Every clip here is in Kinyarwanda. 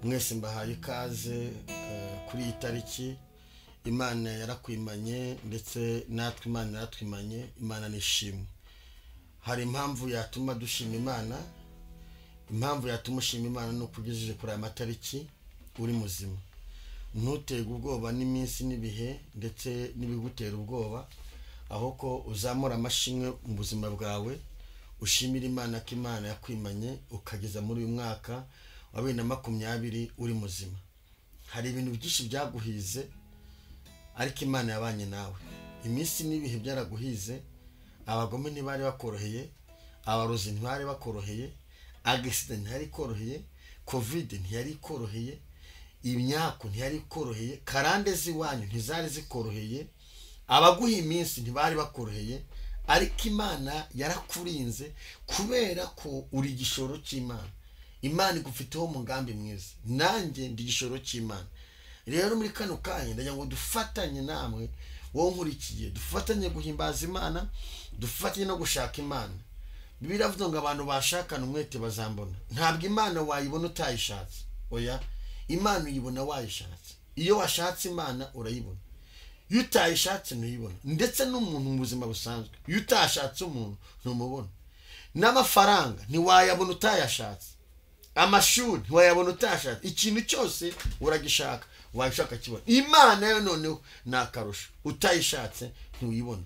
mwese mbahaye ikaze kuri iyi tariki. Imana yarakwimanye ndetse natwe Imana yaratwimanye. Imana nishimwe. Hari impamvu yatuma dushima Imana. Impamvu yatuma ushima Imana no kugejeje kuri aya matariki uri muzima. Ntutege ubwoba n'iminsi n'ibihe ndetse n'ibigutera ubwoba, aho ko uzamura amashimwe mu buzima bwawe, ushimira Imana ko Imana yakwimanye ukageza muri uyu mwaka wa 2020 uri muzima. Hari ibintu byinshi byaguhize ariko Imana yabanye nawe. Iminsi n'ibihe byaraguhize, abagome ntibari bakoroheye, abarozi ntibari bakoroheye, accident ntiyari koroheye, covid ntiyari koroheye, imyako ntiyari koroheye, karande ziwanyu ntizari zikoroheye, abaguha iminsi ntibari bakoroheye, ariko Imana yarakurinze kubera ko uri igishoro cy'Imana. Imana igufiteho umugambi mwiza, nanjye ndi igishoro cy'Imana. Rero muri kano kanya ndagira ngo dufatanye namwe, wowe nkurikiye, dufatanye guhimbaza Imana, dufatanye no gushaka Imana. Bibiliya iravuga ngo abantu bashakana umwete bazambona. Ntabwo Imana wayibona utayishatse, oya, Imana uyibona wayishatse. Iyo washatse Imana urayibona, iyo utayishatse ntuyibona. Ndetse n'umuntu mu buzima busanzwe, iyo utashatse umuntu ntumubona. N'amafaranga ntiwayabona utayashatse, amashuri ntiwayabona utayashatse. Ikintu cyose uragishaka, washaka kibona. Imana yo noneho nakarusha, utayishatse ntuyibona.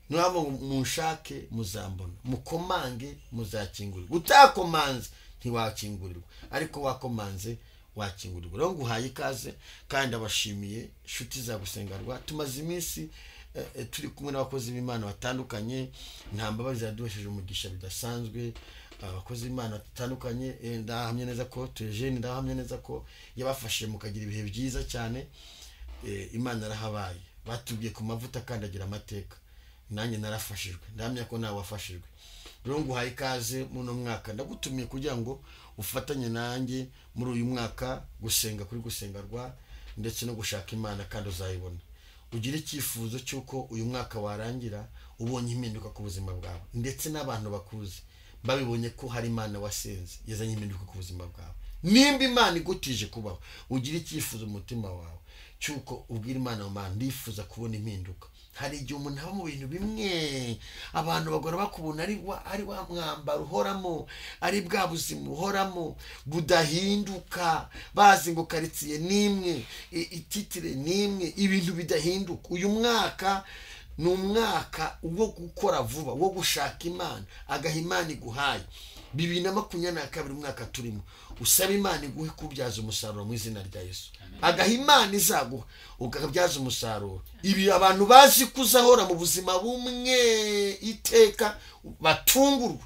Nabo munshake muzambona, mukomange muzakingurirwa. Utakomanze ntiwakingurirwa, ariko wakomanze wakingurirwa. Rero nguhaye ikaze kandi abashimiye inshuti za gusengerwa. Tumaze iminsi turi kumwe n'abakozi b'Imana batandukanye, ntambabazi yaduhesheje umugisha bidasanzwe. Abakozi b'Imana batandukanye, ndahamye neza ko Tejeni, ndahamye neza ko yabafashe mukagira ibihe byiza cyane. Imana arahabaye, batubwiye ku mavuta kandi agira amateka. Nanjye narafashijwe, ndahamya ko nawe wafashijwe. Rero nguhaye ikaze muno mwaka, ndagutumiye kugira ngo ufatanye nanjye muri uyu mwaka gusenga kuri gusengerwa ndetse no gushaka Imana, kandi uzayibona. Ugira icyifuzo cyuko uyu mwaka warangira ubonye impinduka ku buzima bwawe, ndetse n'abantu bakuzi babibonye ko hari Imana wasenze yazanye impinduka ku buzima bwawe. Nimba Imana igutije kubaho, ugira icyifuzo mu mutima wawe cyuko ubwira Imana, Mana ndifuza kubona impinduka. Hari igihe umuntu aba mu bintu bimwe, abantu bagora bakubona ari wa mwambaro uhoramo, ari bwa buzima uhoramo budahinduka, bazi ngo karitsiye nimwe, ititire nimwe, ibintu bidahinduka. Uyu mwaka ni umwaka wo gukora vuba, wo gushaka Imana, agaha Imana iguhaye. 2022 umwaka turimo, usaba Imana iguhe kubyaza umusaruro mu izina rya Yesu. Agaha Imana izaguha ukabyaza umusaruro. Ibi abantu bazi kuzahora mu buzima bumwe iteka batungurwa.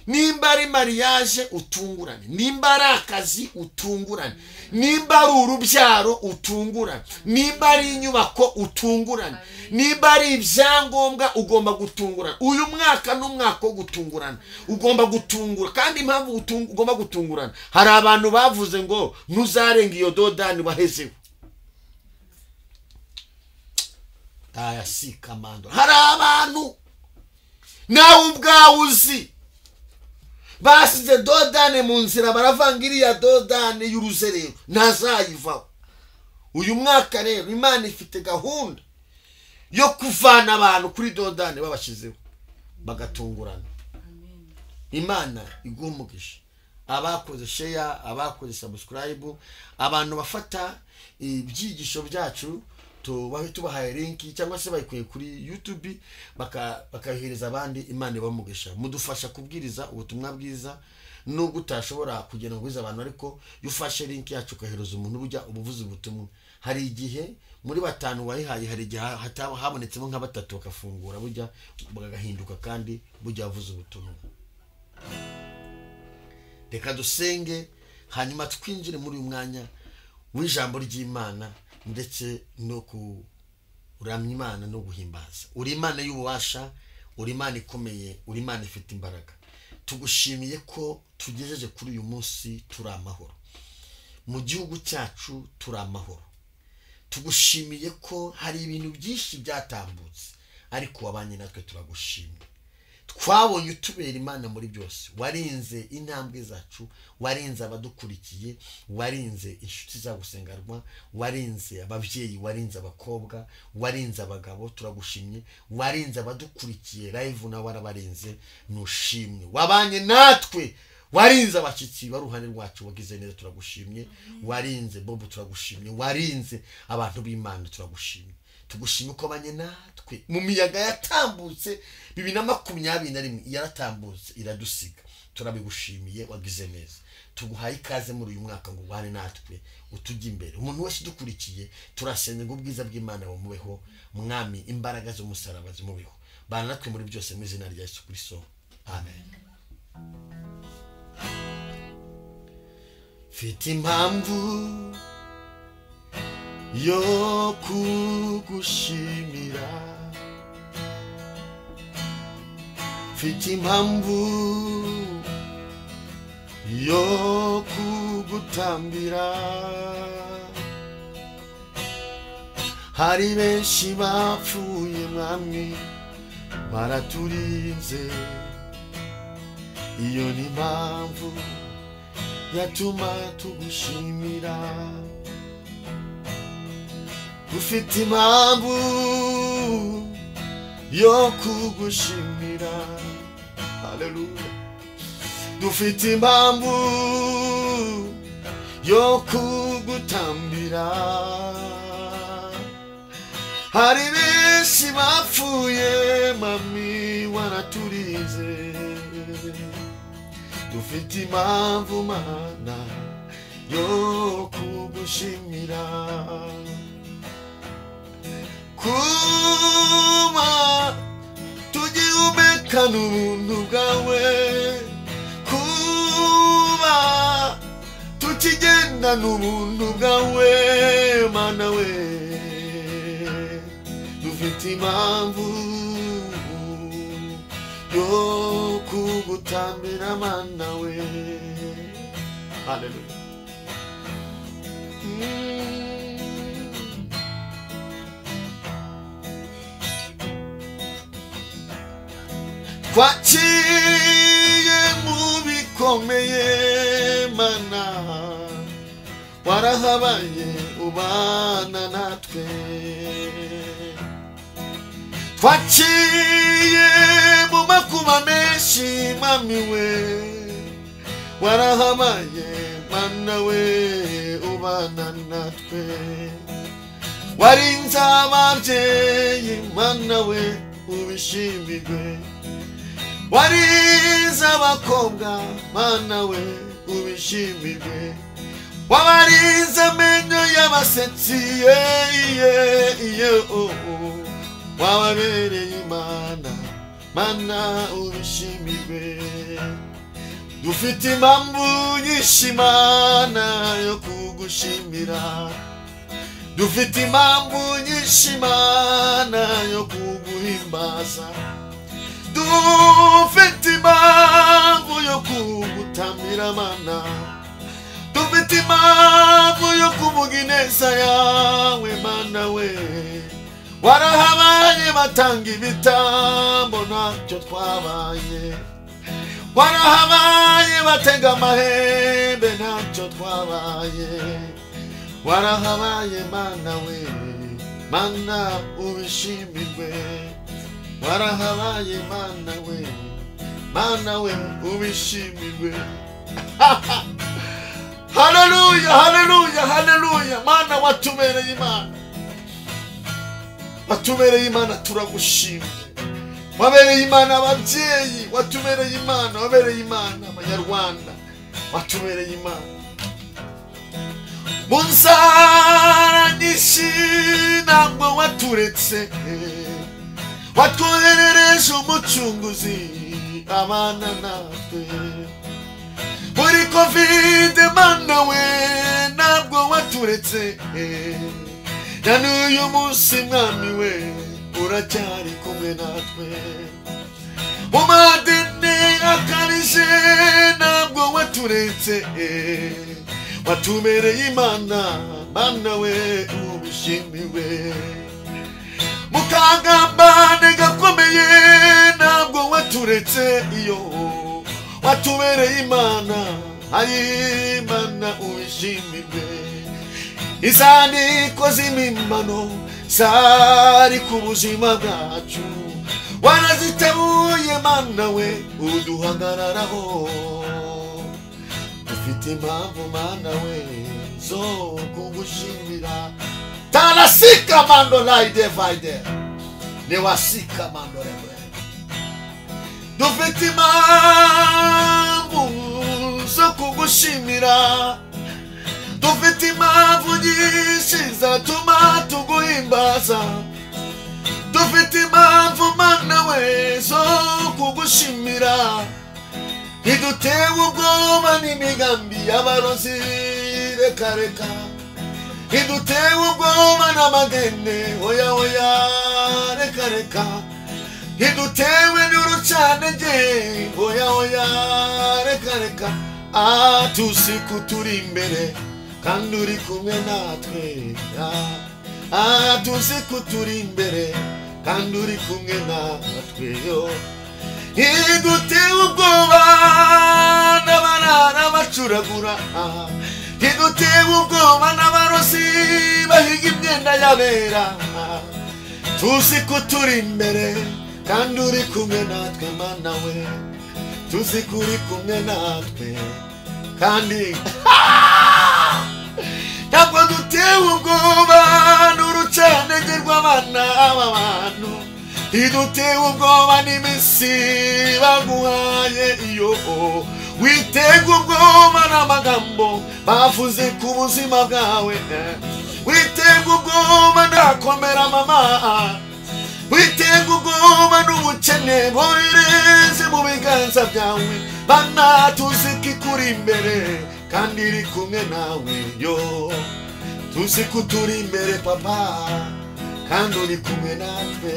Nimba ari mariage utungurane, nimba ari akazi utungurane, nimba ari urubyaro utungurane, nimba ari inyubako utungurane, nimba ari ibyangombwa ugomba gutungurana. Uyu mwaka n'umwaka wo gutungurana, ugomba gutungura. Kandi impamvu ugomba gutungurana, hari abantu bavuze ngo ntuzarenga iyo dodani wahezeho. Aya si kamando. Hari abantu nawe ubwawe uzi basize dodane mu nzira, baravangiriya dodane y'uruzerero ntazayivaho. Uyu mwaka rero Imana ifite gahunda yo kuvana abantu kuri dodane babashizeho bagatungurana. Imana iguha umugisha. Abakoze share, abakoze subscribe, abantu bafata ibyigisho byacu tubahaye link cyangwa se bayikuye kuri YouTube bakahereza abandi. Imana ibamugisha. Mudufasha kubwiriza ubutumwa bwiza, nubwo utashobora kugenda ngo abantu, ariko yufashe link yacu ukahereza umuntu bujya ubuvuzi ubutumwa. Hari igihe muri batanu wayihaye, hari igihe habonetsemo nka batatu bakafungura bujya bagahinduka kandi bujya avuza ubutumwa. Reka dusenge hanyuma twinjire muri uyu mwanya w'ijambo ry'Imana ndetse no kuramya Imana no guhimbaza. Uri Imana y'ububasha, uri Imana ikomeye, uri Imana ifite imbaraga. Tugushimiye ko tugejeje kuri uyu munsi turi amahoro, mu gihugu cyacu turi amahoro. Tugushimiye ko hari ibintu byinshi byatambutse, ariko wabanye natwe turagushimiye. twabonye utubera Imana muri byose. Warinze intambwe zacu, warinze abadukurikiye, warinze inshuti za gusengerwa, warinze ababyeyi, warinze abakobwa, warinze abagabo, turagushimye. Warinze abadukurikiye live na warabarinze, nushimwe. Wabanye natwe, warinze abashyitsi baruhane rwacu, wagize neza, turagushimye. Warinze Bobo, turagushimye. Warinze abantu b'Imana, turagushimye. Tugushimye ko banye natwe mu miyaga yatambutse 2021 yaratambutse iradusiga. Turabigushimiye, wagize neza. Tuguhaye ikaze muri uyu mwaka ngo ubane natwe, utujye imbere. Umuntu wese dukurikiye, turasenze ngo ubwiza bw'Imana bumubeho, mwami, imbaraga z'umusaraba zimubeho. Bana natwe muri byose mu izina rya Yesu Kristo. Amen. Mfite impamvu yo kugushimira, mfite impamvu yo kugutambira. Hari benshi bapfuye mwami, baraturinze, iyo ni impamvu yatuma tugushimira. Dufite impamvu yo kugushimira. Haleluya. Dufite impamvu yo kugutambira. Hari benshi bapfuye mami, waraturize. Dufite impamvu Mana yo kugushimira. Kuba tugihumeka n'ubuntu bwawe, kuba tukigenda n'ubuntu bwawe Mana we, dufite impamvu yo kugutambira Mana we. Haleluya. Twaciye mu bikomeye Mana, warahabaye ubana natwe. Twaciye mu makuba menshi mami we, warahabaye Mana we ubana natwe. Warinze ababyeyi Mana we, ubishimirwe. Warinze abakobwa Mana we, ubishimirwe. Wabarinze amenyo y'abasetsi, wababereye Imana, Mana ubishimirwe. Dufite impamvu nyinshi Mana yo kugushimira. Dufite impamvu nyinshi Mana yo kuguhimbaza. Dufite impamvu yo kugutambira Mana. Dufite impamvu yo kuvuga ineza yawe Mana we. Warahabaye batanga ibitambo, ntacyo twabaye. Warahabaye batega amahembe, ntacyo twabaye. Warahabaye Mana we, Mana ubishimirwe. Warahabaye Mana we, Mana we ubishimirwe. Haleluya, haleluya, haleluya. Mana watubereye Imana, watubereye Imana, turagushimye. Wabereye Imana ababyeyi, watubereye Imana, wabereye Imana abanyarwanda, watubereye Imana. Munzara nyinshi ntabwo waturetse, watwoherereje umucunguzi abana natwe. Muri Covid Mana we ntabwo waturetse, na n'uyu munsi mwami we uracyari kumwe natwe. Mu madini akarije ntabwo waturetse, watubereye Imana, Mana we ubishimirwe. Mukagambane gakomeye ntabwo waturetse, waturetse iyo watubereye Imana ari Imana ubishimirwe izandiko z'imimbano zari ku buzima bwacu warazitebuye Mana we uduhagararaho dufite impamvu Mana we zo kugushimira tanasika mando laide vaide ne wasika mando lebre dufite impamvu zo kugushimira dufite impamvu nyinshi zatuma tuguhimbaza dufite impamvu Mana we zo kugushimira ntidutewe ubwoba n'imigambi y'abarozi reka reka ntidutewe ubwoba n'amagende oya oya reka reka ntidutewe n'urucanege oya oya reka reka tuzi ko turi imbere kandi uri kumwe natwe tuzi ko turi imbere kandi uri kumwe natwe yo ntidutewe ubwoba n'abarara bacuragura ntidutewe ubwoba n'abarozi bahiga imyenda y'abera tuzi ko turi imbere kandi uri kumwe natwe Mana we tuzi ko uri kumwe natwe kandi ntabwo dutewe ubwoba n'urucanege rw'abana b'abantu ntidutewe ubwoba n'iminsi baguhaye iyo witega ubwoba n'amagambo bavuze ku buzima bwawe witega ubwoba ndakomera mama witega ubwoba n'ubukene bohereze mu biganza byawe Mana tuzi ko ikuri imbere kandi iri kumwe nawe yo tuzi ko turi imbere papa kandi uri kumwe natwe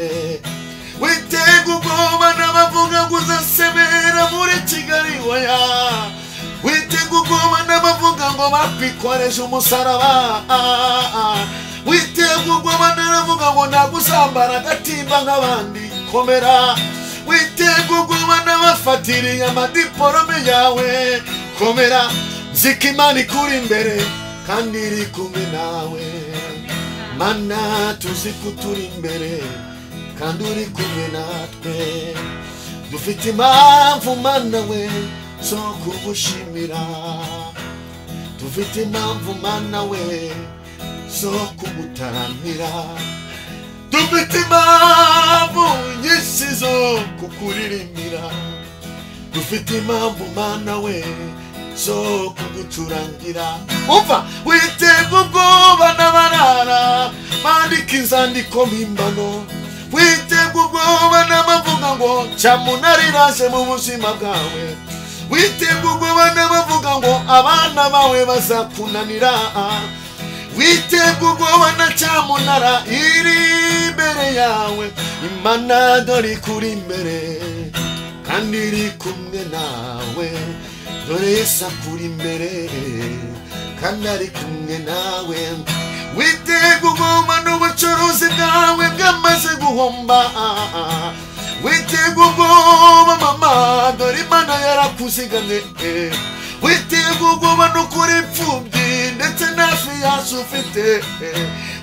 witega ubwoba n'abavuga ngo uzasemera muri Kigali oya witega ubwoba n'abavuga ngo bakwikoresha umusaraba witega ubwoba n'abavuga ngo nagusambara agatimba nk'abandi komera witega ubwoba n'abafatiriye amadiporome yawe komera zika Imana ikuri imbere kandi iri kumwe nawe Mana tuzi ko turi imbere kandi uri kumwe natwe dufite impamvu Mana we zo kugushimira dufite impamvu Mana we zo kugutaramira dufite impamvu nyinshi zo kukuririmbira dufite impamvu Mana we zo kugucurangira umva witega ubwoba n'abarara bandika inzandiko mpimbano witega ubwoba n'abavuga ngo cyamunariraje mu buzima bwawe witega ubwoba n'abavuga ngo abana bawe bazakunanira witega ubwoba na cyamunara iri imbere yawe Imana dore kuri imbere kandi iri kumwe nawe dore Yesu akuri imbere kandi ari kumwe nawe witega ubwoba n'ubucuruzi bwawe bwamaze guhomba witega ubwoba mama dore Imana yarakuzigamye witega ubwoba n'ukuri imfubyi ndetse nafi yacu ufite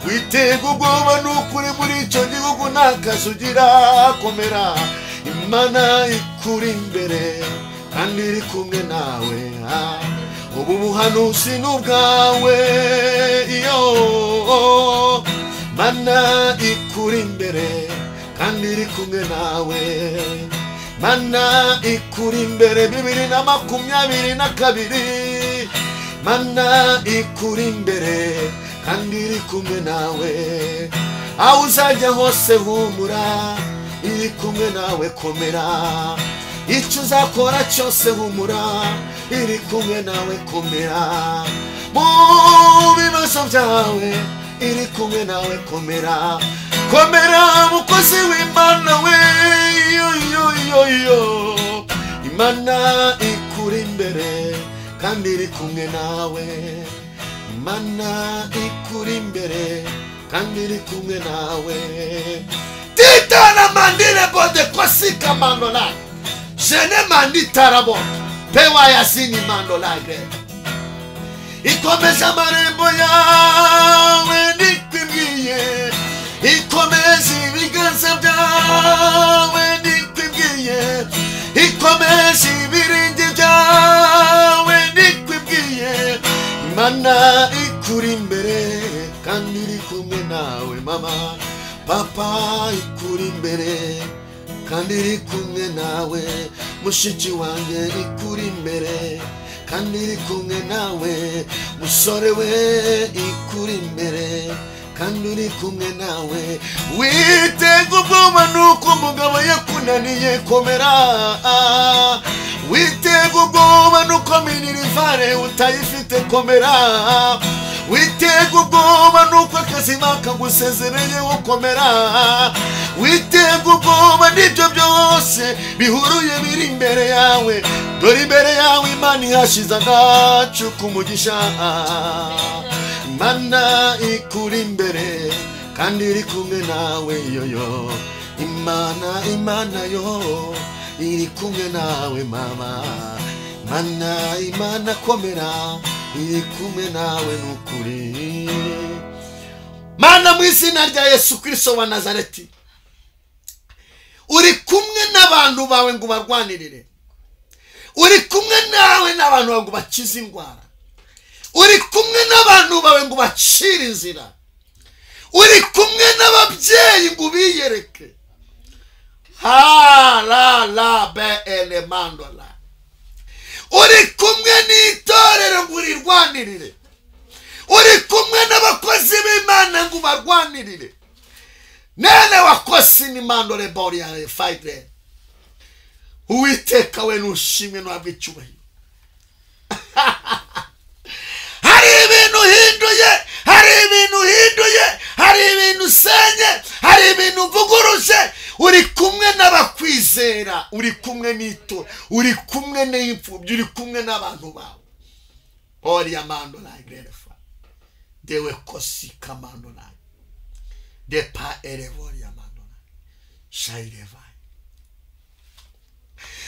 witega ubwoba n'ukuri muri icyo gihugu nta kazi ugira komera Imana ikuri imbere kandi iri kumwe nawe ubu buhanuzi n'ubwawe iyo Mana ikuri imbere kandi iri kumwe nawe Mana ikuri imbere 2022 Mana ikuri imbere kandi iri kumwe nawe aho uzajya hose humura iri kumwe nawe komera icyo uzakora cyose humura iri kumwe nawe komera mu bibazo byawe iri kumwe nawe komera komera mukozi w'Imana we yo Imana ikuri imbere kandi iri kumwe nawe Imana ikuri imbere kandi iri kumwe nawe titana mandire bode kosika manola jene manditarabo pewa yasini mando lagre ikomeza amarembo yawe ndikwibwiye ikomeza ibiganza byawe ndikwibwiye ikomeza ibirenge byawe ndikwibwiye Imana ikuri imbere kandi iri kumwe nawe mama papa ikuri imbere kandi iri kumwe nawe mushiki wanjye ikuri imbere kandi iri kumwe nawe musore we ikuri imbere kandi uri kumwe nawe witega ubwoba nuko umugabo yakunaniye komera witega ubwoba nuko minirivare utayifite komera witega ubwoba nuko akazi bakagusezereye ukomera witega ubwoba n'ibyo byose bihuruye biri imbere yawe dore imbere yawe Imana ihashize agacu k'umugisha Imana ikuri imbere kandi iri kumwe nawe yoyo Imana yo iri kumwe nawe mama Imana komera iri kumwe nawe nukuri Mana mu izina rya Yesu Kristo wa Nazareti uri kumwe n'abantu bawe ngo barwanirire uri kumwe nawe n'abantu bawe ngo bakize indwara uri kumwe n'abantu bawe ngo bacire inzira uri kumwe n'ababyeyi ngo biyereke la be elemando la uri kumwe n'itorero ngo urirwanirire uri kumwe n'abakozi b'Imana ngo barwanirire nene wakosi ni mando le boria fight Uwiteka we nushimwe n'abwe icyubahiro hari ibintu hinduye hari ibintu senye hari ibintu vuguruje uri kumwe n'abakwizera uri kumwe n'ito uri kumwe n'imfubyi uri kumwe n'abantu bawe oria mando la igrefa dewe kosi kamando la de pa erevoria mando la shaireva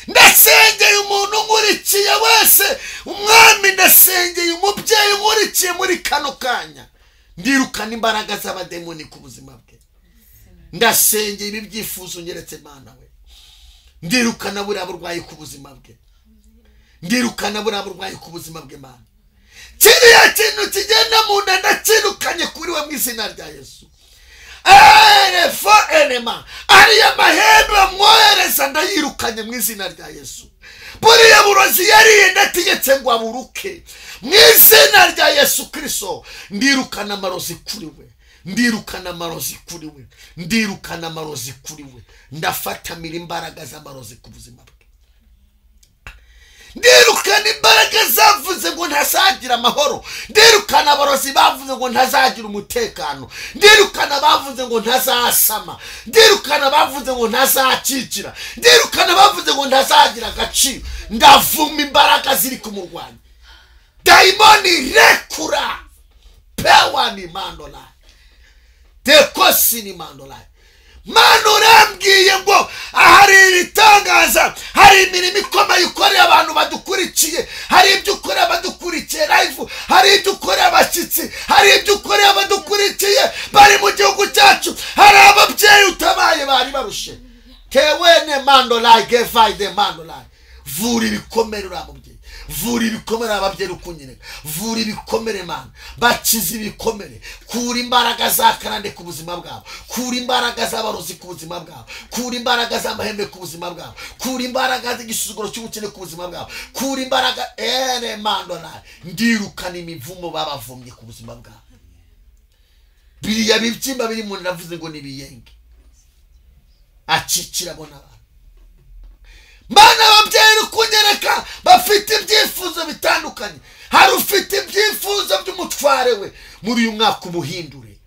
ndasengeye umuntu nkurikiye wese umwami ndasengeye umubyeyi nkurikiye muri kano kanya ndirukana imbaraga z'abademoni ku buzima bwe ndasengeye ibi byifuzo nyeretse Mana we ndirukana buriya burwayi ku buzima bwe ndirukana buriya burwayi ku buzima bwe Mana kiriya kintu kigenda mu nda ndakirukanye kuri we mu izina rya Yesu fo enema ariya mahembe mwohereza ndayirukanye mu izina rya Yesu buriya burozi yariye ndategetse ngo aburuke mu izina rya Yesu Kristo ndirukana amarozi kuri we ndirukana amarozi kuri we ndirukana amarozi kuri we ndafatamira imbaraga z'amarozi ku buzima bwe ndirukana imbaraga zavuze ngo ntazagira amahoro ndirukana abarozi bavuze ngo ntazagira umutekano ndirukana bavuze ngo ntazasama ndirukana bavuze ngo ntazacikira ndirukana bavuze ngo ntazagira agaciro ndavuma imbaraga ziri kumurwanya daimoni rekura pewa ni mandola tekosi ni mandola Mana urambwiye ngo ahari ibitangaza hari imirimo ikomeye ukorera abantu badukurikiye hari ibyo ukorera badukurikiye live hari ibyo ukorera abashyitsi hari ibyo ukorera badukurikiye bari mu gihugu cyacu hari ababyeyi utabaye bari barushe kewene mandola gevaide mandola vura ibikomere uramubyeyi vura ibikomere ababyeyi ukunyereka vura ibikomere Mana bakize ibikomere kura imbaraga za karande ku buzima bwabo kura imbaraga z'abarozi ku buzima bwabo kura imbaraga z'amahembe ku buzima bwabo kura imbaraga z'igisuzuguro cy'ubukene ku buzima bwabo kura imbaraga mandola ndirukana imivumo babavumye ku buzima bwabo biriya bibyimba biri mu navuze ngo nibiyenge acicira bona Mana ababyeyi ukunyereka bafite ibyifuzo bitandukanye hari ufite ibyifuzo by'umutware we muri uyu mwaka umuhindure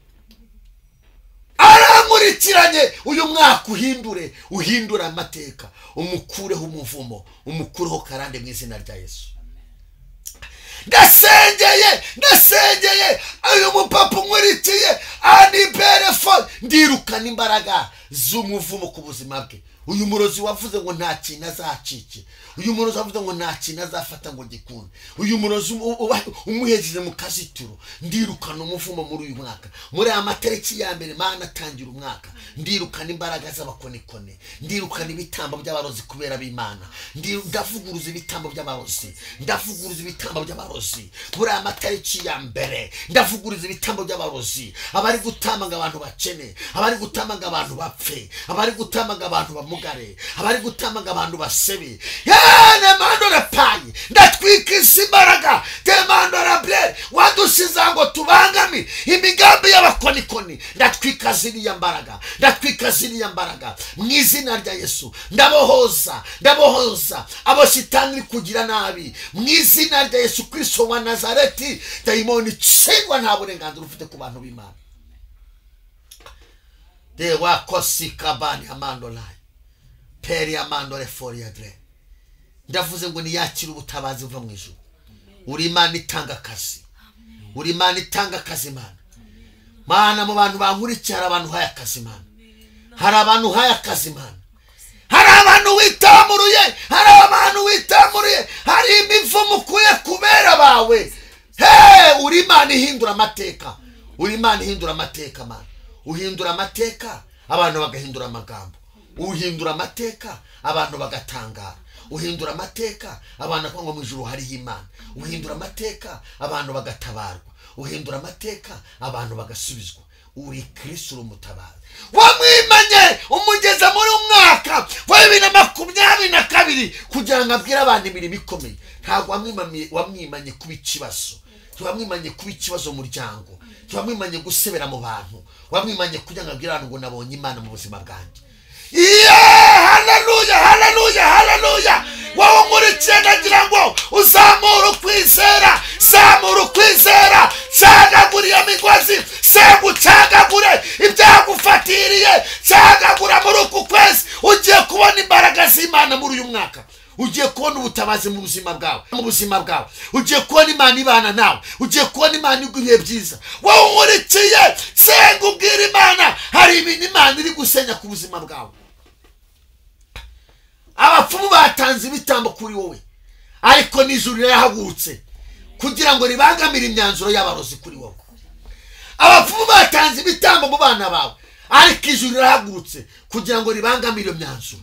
aramurikiranye uyu mwaka uhindure amateka umukureho umuvumo umukureho karande mu izina rya Yesu ndasengeye uyu mupapa umurikiye ani berefo ndirukana imbaraga z'umuvumo ku buzima bwe. Uyu murozi wavuze ngo nta kintu azacike, uyu murozi wavuze ngo nta kintu azafata ngo gikunde, uyu murozi umuhejeje mu kazitiro, ndirukana umuvumo muri uyu mwaka. Muri aya matariki ya mbere Mana atangira umwaka, ndirukana imbaraga z'abakonikone, ndirukana ibitambo by'abarozi kubera b'Imana, ndavuguruza ibitambo by'abarozi, ndavuguruza ibitambo by'abarozi. Muri aya matariki ya mbere ndavuguruza ibitambo by'abarozi, abari gutamanga abantu bakene, abari gutamanga abantu bapfe, abari gutamanga abantu bamugare, abari gutamanga abantu basebe. Yane mandora payi, ndatwika imbaraga temandora ble wadusiza ngo tubangami imigambi y'abakonikoni. Ndatwika ziriya mbaraga, ndatwika ziriya mbaraga mu izina rya Yesu. Ndabohoza abo shitani kugira nabi mu izina rya Yesu Kristo wa Nazareti. Dayimoni tsingwa nta burenganzira ufite ku bantu b'Imana. De wakosika bani amandolai peri amandole foriadre. Ndavuze ngo niyakira ubutabazi buva mu ijuru. Uri Imana itanga akazi, uri Imana itanga akazi Mana. Mana mu bantu bankurikiye hari abantu haya akazi Mana, hari abantu haya akazi Mana, hari abantu witamuruye, hari abantu witamuruye, hari imivumo ukuye kubera bawe. Uri Imana ihindura amateka, uri Imana ihindura amateka Mana. Uhindura amateka abantu bagahindura amagambo, uhindura amateka abantu bagatangara, uhindura amateka abantu bakanga mu ijuru hari Imana, uhindura amateka abantu bagatabarwa, uhindura amateka abantu bagasubizwa. Uri Kristo umutabazi. Wamwimanye umugeza muri umwaka wa 2022 kugira ngo abwire abantu imirimo ikomeye. Ntabwo wamwimanye kuba ikibazo, wamwimanye kuba ikibazo mu muryango, wamwimanye gusebera mu bantu, wamwimanye kugira ngo abwire abantu ngo nabonye Imana mu buzima bwanjye. Haleluya, haleluya, haleluya. Wowe nkurikiye ndagira ngo uzamura ukwizera, zamura ukwizera, cagagura imigozi, cagagure ibyagufatiriye, cagagura muri uku kwezi. Ugiye kubona imbaraga z'Imana muri uyu mwaka, ugiye kubona ubutabazi mu buzima bwawe, ugiye kubona Imana ibana nawe, ugiye kubona Imana iguhe byiza. Wowe nkurikiye senga ubwira Imana hari ibintu Imana iri gusenya ku buzima bwawe. Abapfumu batanze ibitambo kuri wowe, ariko n'ijuru rirahagurutse kugira ngo ribangamire imyanzuro y'abarozi kuri wowe. Abapfumu batanze ibitambo mu bana bawe, ariko ijuru rirahagurutse kugira ngo ribangamire imyanzuro.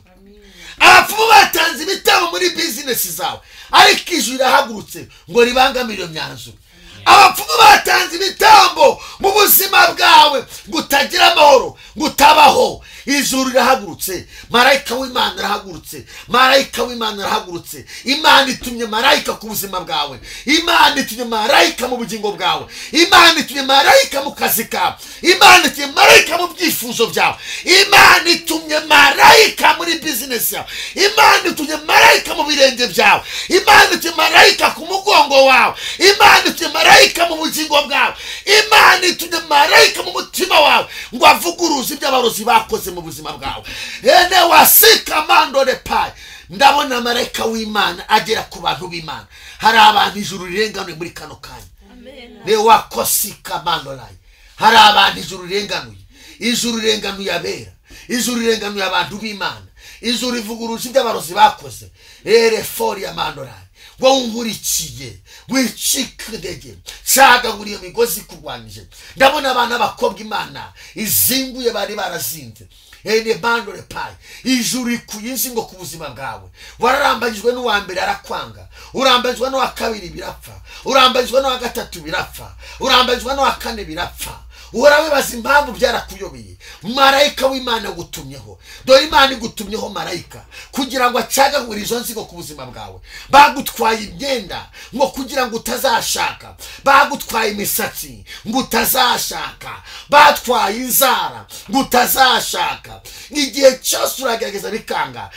Abapfumu batanze ibitambo muri business zawe, ariko ijuru rirahagurutse ngo ribangamire imyanzuro. Abapfumu batanze ibitambo mu buzima bwawe gutagira amahoro, gutabaho. Ijuru rirahagurutse, marayika w'Imana arahagurutse, marayika w'Imana arahagurutse. Imana itumye marayika ku buzima bwawe, Imana itumye marayika mu bugingo bwawe, Imana itumye marayika mu kazi kawe, Imana itumye marayika mu byifuzo byawe, Imana itumye marayika muri business yawe, Imana itumye marayika mu birenge byawe, Imana itumye marayika ku mugongo wawe, Imana itumye marayika mu bugingo bwawe, Imana itumye marayika mu mutima wawe ngo avuguruze iby'abarozi bakoze mu buzima bwawe. Ene wasika mandore pai. Ndabona marayika w'Imana agera ku bantu b'Imana. Hari abantu ijuru rirenganuye muri kano kanya. Ne wakosika mandolai. Hari abantu ijuru rirenganuye. Ijuru rirenganuye abera, ijuru rirenganuye abantu b'Imana, ijuru rivuguruje iby'abarozi bakoze. Fori ya mandolai. Wowe nkurikiye wicikidege, cagagura iyo migozi kurwanije. Ndabona abana bakobwa Imana izinguye bari barazinze. Ene bandore pai. Ijuru ikuyizi ngo ku buzima bwawe. Wararambagijwe n'uwa mbere arakwanga, urambagijwe n'uwa kabiri birapfa, urambagijwe n'uwa gatatu birapfa, urambagijwe n'uwa kane birapfa. Urabibaza impamvu byarakuyobeye. Marayika w'Imana gutumyeho. Dore Imana igutumyeho marayika kugira ngo acagagure izo nzigo ku buzima bwawe. Bagutwaye imyenda ngo kugira ngo utazashaka, bagutwaye imisatsi ngo utazashaka, batwaye inzara ngo utazashaka. Igihe cyose uragerageza bikanga.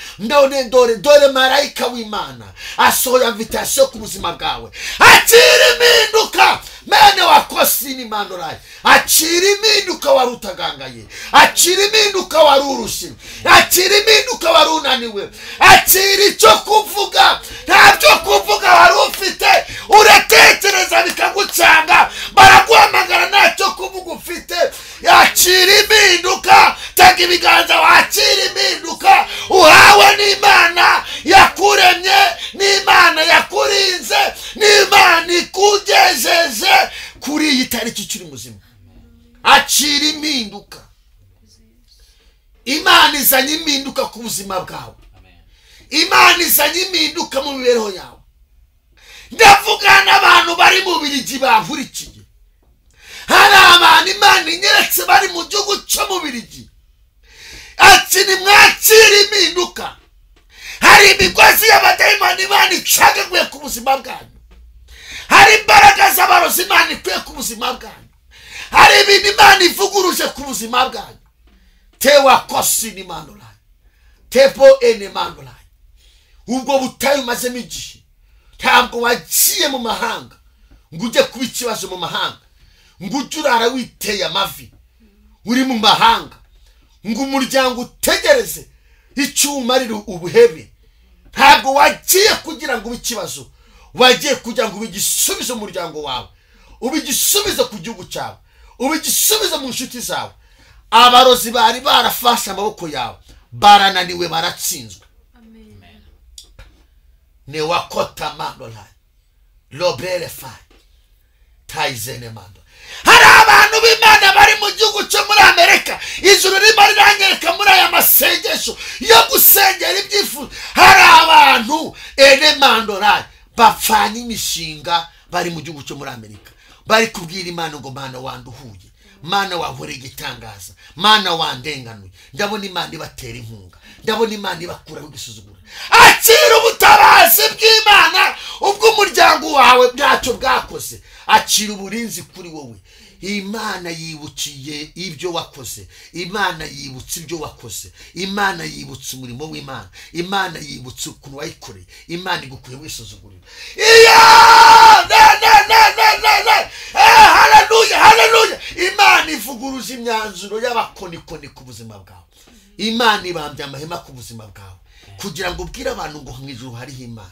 Dore marayika w'Imana asohoye invitation ku buzima bwawe. Akira impinduka mene wakosini mandorai. Akira impinduka warutagangaye, akira impinduka warurushye, akira impinduka warunaniwe, akira icyo kuvuga ntabyo kuvuga wari ufite, uratekereza bikagucanga, baraguhamagara ntacyo kuvuga ufite. Akira impinduka tega ibiganza wakira impinduka uhawe n'Imana yakuremye, n'Imana yakurinze, n'Imana ikugejeje kuri iyi tariki cyuri muzima. Akira impinduka. Imana izanye impinduka ku buzima bwawe. Imana izanye impinduka mu mibereho yawe. Ndavuga n'abantu bari mu Bubiligi bankurikiye. Hari abantu Imana inyeretse bari mu gihugu cyo mu Bubiligi. Ati nimwakira impinduka. Hari imigozi y'abadayimoni Imana icagaguye ku buzima bwanyu. Hari imbaraga z'abarozi Imana ikuye ku buzima bwanyu. Hari ibintu Imana ivuguruje ku buzima bwanyu. Tewa kosi ni mandolai. Tepo ene mandolai. Ubwo butayu mazemo igihe. Ntabwo wagiye mu mahanga ngo ujye kuba ikibazo mu mahanga, ngo ujye urara witeye amavi uri mu mahanga, ngo umuryango utegereze icyumarira ubuhebe. Ntabwo wagiye kugira ngo ube ikibazo, wagiye kugira ngo ube igisubizo mu muryango wawe, ube igisubizo ku gihugu cyawe, ube igisubizo mu nshuti zawe. Abarozi bari barafashe amaboko yawe barananiwe, baratsinzwe. Ne wakota mandolai lobere fai taizene mando. Hari abantu b'Imana bari mu gihugu cyo muri Amerika, ijuru rimwe riranyereka muri aya masengesho yo gusengera ibyifuzo. Hari abantu ene mandolai bapfanye imishinga bari mu gihugu cyo muri Amerika, bari kubwira Imana ngo Mana wanduhuye, Mana wahoreye igitangaza, Mana wandenganuye. Ndabona Imana ibatera inkunga, ndabona Imana ibakura igisuzuguro. Akira ubutabazi bw'Imana ubwo umuryango wawe bwacyo bwakoze. Akira uburinzi kuri wowe. Imana yibukiye ibyo wakoze, Imana yibutse ibyo wakoze, Imana yibutse umurimo w'Imana, Imana yibutse ukuntu wayikoreye, Imana igukuye wisuzugurira. Haleluya, haleluya. Imana ivuguruje imyanzuro y'abakonikoni ku buzima bwawe. Imana ibambye amahema ku buzima bwawe kugira ngo ubwire abantu ngo mu ijuru hariho Imana.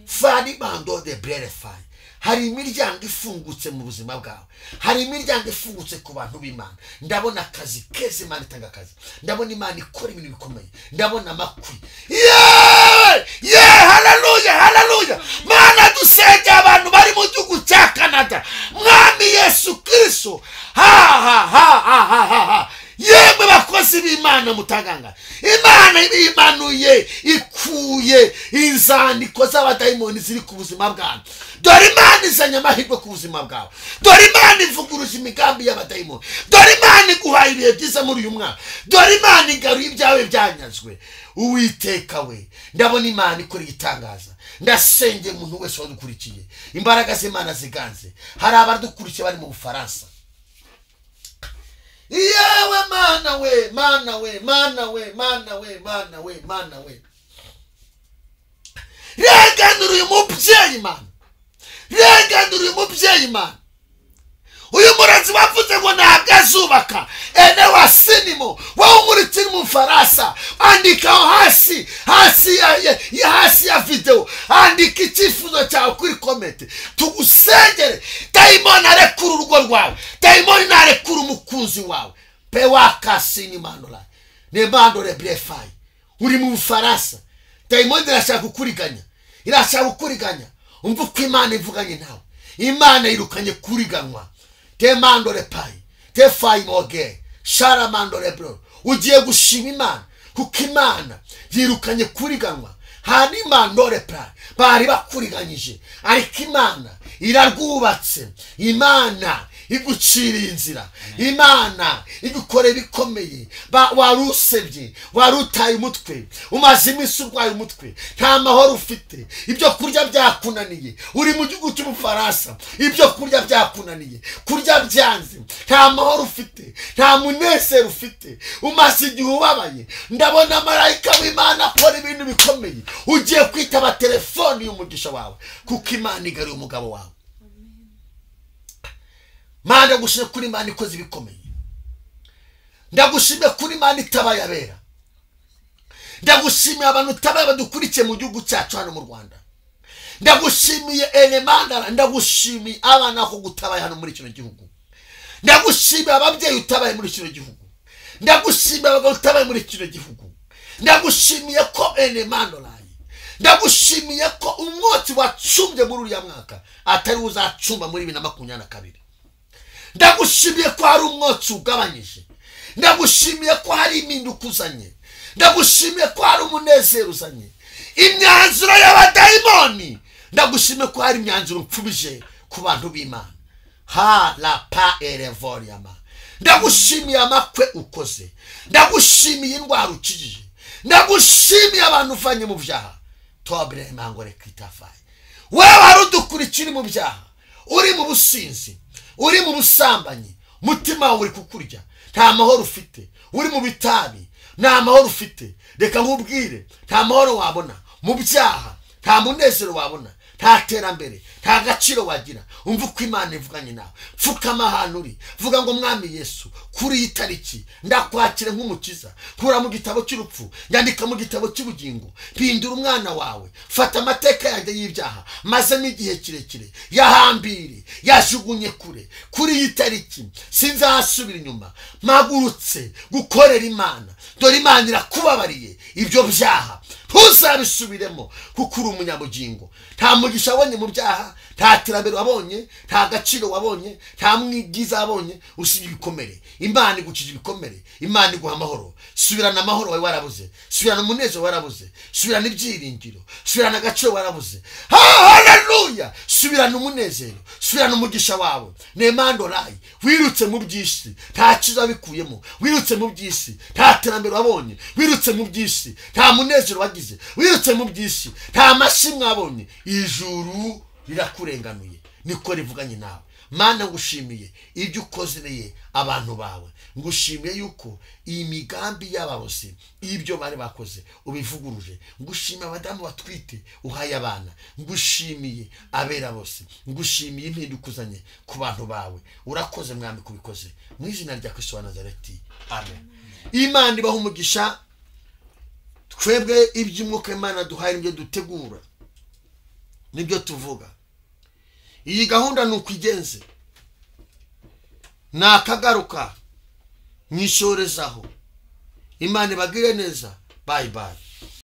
Fani bando de brefai. Hari imiryango ifungutse mu buzima bwawe, hari imiryango ifungutse ku bantu b'Imana. Ndabona akazi keza, Imana itanga akazi. Ndabona Imana ikora ibintu bikomeye. Ndabona amakwi. Haleluya, haleluya. Mana dusenge abantu bari mu gihugu cya Canada. Mwami Yesu Kristo. Yemwe bakozi b'Imana mutaganga. Imana imanuye ikuye inzandiko z'abadayimoni ziri ku buzima bwawe. Dore Imana izanye amahirwe ku buzima bwawe. Dore Imana ivuguruje imigambi y'abadayimoni. Dore Imana iguhaye ibihe byiza muri uyu mwaka. Dore Imana igaruye ibyawe byanyazwe. Uwiteka we, ndabona Imana ikora igitangaza. Ndasenge umuntu wese wadukurikiye, imbaraga z'Imana ziganze. Hari abadukurikiye bari mu Bufaransa. Yewe Mana we, Mana we, Mana we, Mana we, Mana we, Mana we. Reganura uyu mubyeyi Mana. Reganura uyu mubyeyi Mana. Uyu muranzi wavuze ngo ntabwo azubaka. Ene wasinimo wawumuritira mu Bufaransa. Andikaho hasi ya video. Andika icyifuzo cyawe kuri comment. Tugusengere. Dayimoni arekura urugo rwawe. Dayimoni narekura umukunzi wawe. Pewakasini mandola. Ne mandole brefai. Uri mu Bufaransa. Dayimoni irashaka kukuriganya. Irashaka kukuriganya. Umva uko Imana ivuganye nawe. Imana irukanye kuriganwa. Te mandole pai. Te fai moge. Shara mandole bro. Ugiye gushima Imana kuko Imana yirukanye kuriganwa. Hani mandole pai. Bari bakuriganyije. Ariko Imana irarwubatse. Imana igucira inzira. Imana igukore bikomeye. Warusebye, warutaye umutwe, umaze iminsi urwaye umutwe, nta mahoro ufite, ibyo kurya byakunaniye, uri mu gihugu cy'Ubufaransa, ibyo kurya byakunaniye, kurya byanze, nta mahoro ufite, nta munezero ufite, umaze igihe ubabaye. Ndabona marayika w'Imana akora ibintu bikomeye. Ugiye kwitaba telefoni y'umugisha wawe kuko Imana igaruye umugabo wawe. Mana ndagushimye kuri Imana ikoze ibikomeye. Ndagushimye kuri Imana itabaye abera. Ndagushimiye abantu tabaye badukurikiye mu gihugu cyacu hano mu Rwanda. Ndagushimiye Elemandara, ndagushimiye abana ko gutabaye hano muri kino gihugu. Ndagushimiye ababyeyi utabaye muri kino gihugu. ndagushimiye abagabo utabaye muri kino gihugu, ndagushimiye ko enemandolayi, ndagushimiye ko umwotsi wacumbye muri uriya mwaka atari uzacumba muri 2022. ndagushimiye ko hari umwotsi ugabanyije, ndagushimiye ko hari impinduka uzanye, ndagushimiye ko hari umunezero uzanye, imyanzuro y'abadayimoni, ndagushimiye ko hari imyanzuro mpfubije ku bantu b'Imana. Ha la pa erevoriama, ndagushimiye amakwe ukoze, ndagushimiye indwara ukijije, ndagushimiye abantu uvanye mu byaha. Tobre mangore kwitafaye, wewe warudukurikira mu byaha, uri mu businzi, uri mu busambanyi, mutima uri kukurya, nta mahoro ufite, uri mu bitabi, nta mahoro ufite. Reka nkubwire, nta mahoro wabona mu byaha, nta munezero wabona, nta terambere, nta gaciro wagira. Umva uko Imana ivuganye nawe, pfukama ahantu uri, vuga ngo Mwami Yesu, kuri iyi tariki ndakwakira nk'umukiza, kura mu gitabo cy'urupfu, nyandika mu gitabo cy'ubugingo, mpindura umwana wawe, fata amateka yanjye y'ibyaha mazemo igihe kirekire, yahambire, yajugunye kure. Kuri iyi tariki sinzasubira inyuma, mpagurutse gukorera Imana. Dore Imana irakubabariye ibyo byaha, ntuzabisubiremo kuko uri umunyabugingo. Nta mugisha wabonye mu byaha, nta terambere wabonye, nta gaciro wabonye, nta mwigiza wabonye, usibye ibikomere. Imana igukije ibikomere, Imana iguha amahoro. Subirana amahoro wawe warabuze, subirana umunezero warabuze, subirana ibyiringiro, subirana agaciro warabuze. Haleluya! Subirana umunezero, subirana umugisha wawe. Nemandolayi, wirutse mu by'isi, nta kiza bikuyemo, wirutse mu by'isi, nta terambere wabonye, wirutse mu by'isi, nta munezero wagize, wirutse mu by'isi, nta mashimwe wabonye. Ijuru rirakurenganuye, niko rivuganye nawe. Mana ngushimiye ibyo ukozereye abantu bawe, ngushimiye yuko iyi migambi y'abarozi ibyo bari bakoze ubivuguruje. Ngushimiye abadamu batwite uhaye abana, ngushimiye abera bose, ngushimiye impinduka uzanye ku bantu bawe. Urakoze Mwami kubikoze, mu izina rya Kristo wa Nazareti, amen. Imana ibaha umugisha. Twebwe iby'umwuka Imana duhaye nibyo dutegura, nibyo tuvuga. Iyi gahunda nukwigenze, nakagaruka nishorezaho. Imana ibagire neza. Bye bye.